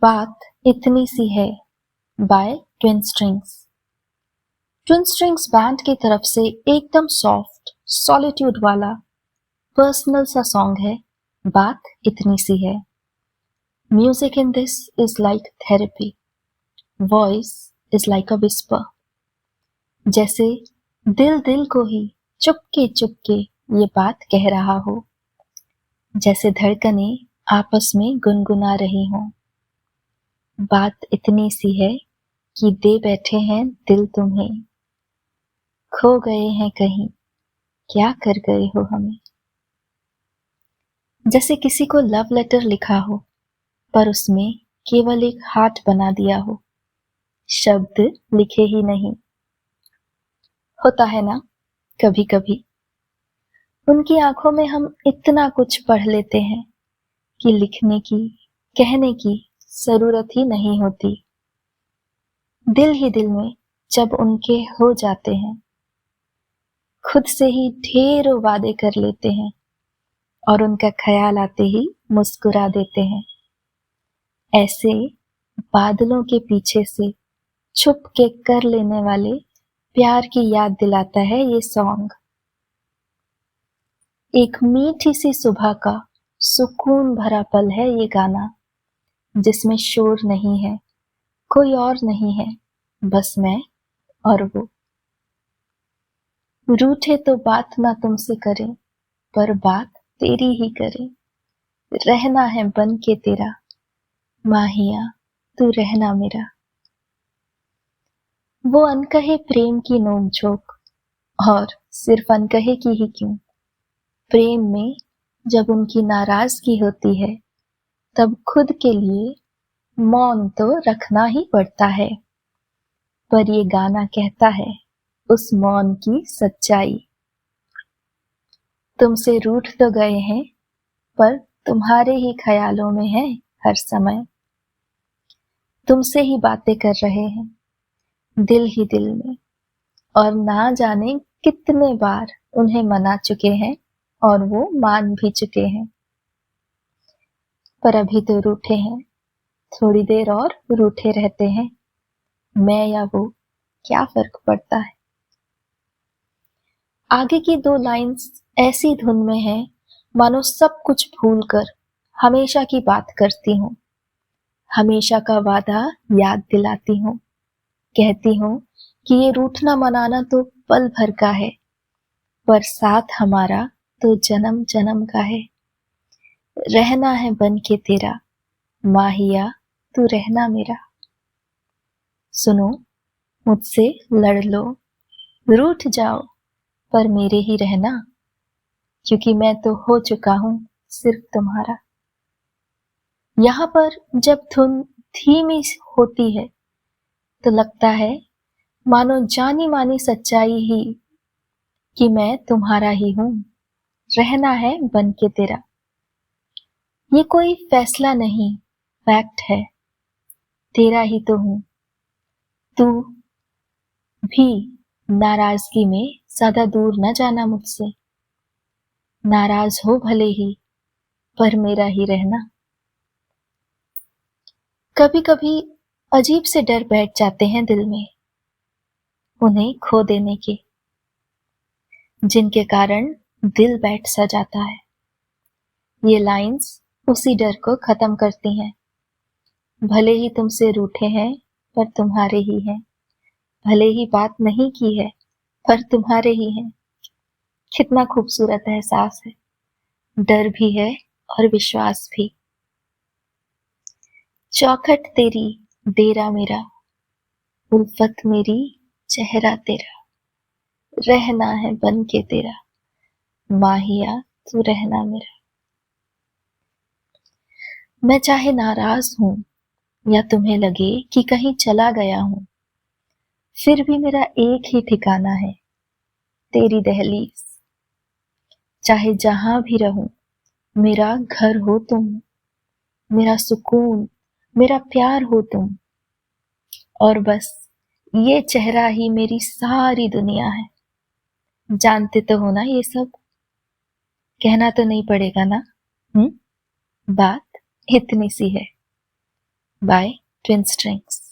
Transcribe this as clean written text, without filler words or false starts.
बात इतनी सी है by twin strings. Twin strings band की तरफ से एकदम सॉफ्ट सॉलिट्यूड वाला पर्सनल सा सॉन्ग है बात इतनी सी है। Music in this is like therapy, voice is like a whisper. जैसे दिल दिल को ही चुपके चुपके ये बात कह रहा हो, जैसे धड़कने आपस में गुनगुना रही हों। बात इतनी सी है कि दे बैठे हैं दिल तुम्हें, खो गए हैं कहीं, क्या कर गए हो हमें। जैसे किसी को लव लेटर लिखा हो पर उसमें केवल एक हार्ट बना दिया हो, शब्द लिखे ही नहीं। होता है ना कभी कभी उनकी आंखों में हम इतना कुछ पढ़ लेते हैं कि लिखने की, कहने की जरूरत ही नहीं होती। दिल ही दिल में जब उनके हो जाते हैं, खुद से ही ढेरों वादे कर लेते हैं और उनका ख्याल आते ही मुस्कुरा देते हैं। ऐसे बादलों के पीछे से छुप के कर लेने वाले प्यार की याद दिलाता है ये सॉन्ग। एक मीठी सी सुबह का सुकून भरा पल है ये गाना, जिसमें शोर नहीं है, कोई और नहीं है, बस मैं और वो। रूठे तो बात ना तुमसे करें, पर बात तेरी ही करें। रहना है बन के तेरा, माहिया तू रहना मेरा। वो अनकहे प्रेम की नोक-झोंक, और सिर्फ अनकहे की ही क्यों, प्रेम में जब उनकी नाराजगी होती है तब खुद के लिए मौन तो रखना ही पड़ता है। पर ये गाना कहता है उस मौन की सच्चाई। तुमसे रूठ तो गए हैं पर तुम्हारे ही ख्यालों में है हर समय। तुमसे ही बातें कर रहे हैं दिल ही दिल में, और ना जाने कितने बार उन्हें मना चुके हैं और वो मान भी चुके हैं। पर अभी तो रूठे हैं, थोड़ी देर और रूठे रहते हैं। मैं या वो, क्या फर्क पड़ता है। आगे की दो लाइंस ऐसी धुन में है मानो सब कुछ भूलकर हमेशा की बात करती हूँ, हमेशा का वादा याद दिलाती हूँ। कहती हूँ कि ये रूठना मनाना तो पल भर का है, पर साथ हमारा तो जन्म जन्म का है। रहना है बन के तेरा, माहिया तू रहना मेरा। सुनो, मुझसे लड़ लो, रूठ जाओ, पर मेरे ही रहना, क्योंकि मैं तो हो चुका हूं सिर्फ तुम्हारा। यहाँ पर जब धुन धीमी होती है तो लगता है मानो जानी मानी सच्चाई ही कि मैं तुम्हारा ही हूं, रहना है बन के तेरा। ये कोई फैसला नहीं, फैक्ट है, तेरा ही तो हूं। तू भी नाराजगी में ज्यादा दूर न जाना मुझसे, नाराज हो भले ही पर मेरा ही रहना। कभी कभी अजीब से डर बैठ जाते हैं दिल में, उन्हें खो देने के, जिनके कारण दिल बैठ सा जाता है। ये लाइंस उसी डर को खत्म करती हैं। भले ही तुमसे रूठे हैं पर तुम्हारे ही हैं, भले ही बात नहीं की है पर तुम्हारे ही हैं। कितना खूबसूरत एहसास है, डर भी है और विश्वास भी। चौखट तेरी डेरा मेरा, उल्फत मेरी चेहरा तेरा। रहना है बन के तेरा, माहिया तू रहना मेरा। मैं चाहे नाराज हूं या तुम्हें लगे कि कहीं चला गया हूं, फिर भी मेरा एक ही ठिकाना है, तेरी दहलीज। चाहे जहां भी रहूं, मेरा घर हो तुम, मेरा सुकून, मेरा प्यार हो तुम। और बस ये चेहरा ही मेरी सारी दुनिया है। जानते तो हो ना ये सब, कहना तो नहीं पड़ेगा ना। बात इतनी सी है। By twin strings.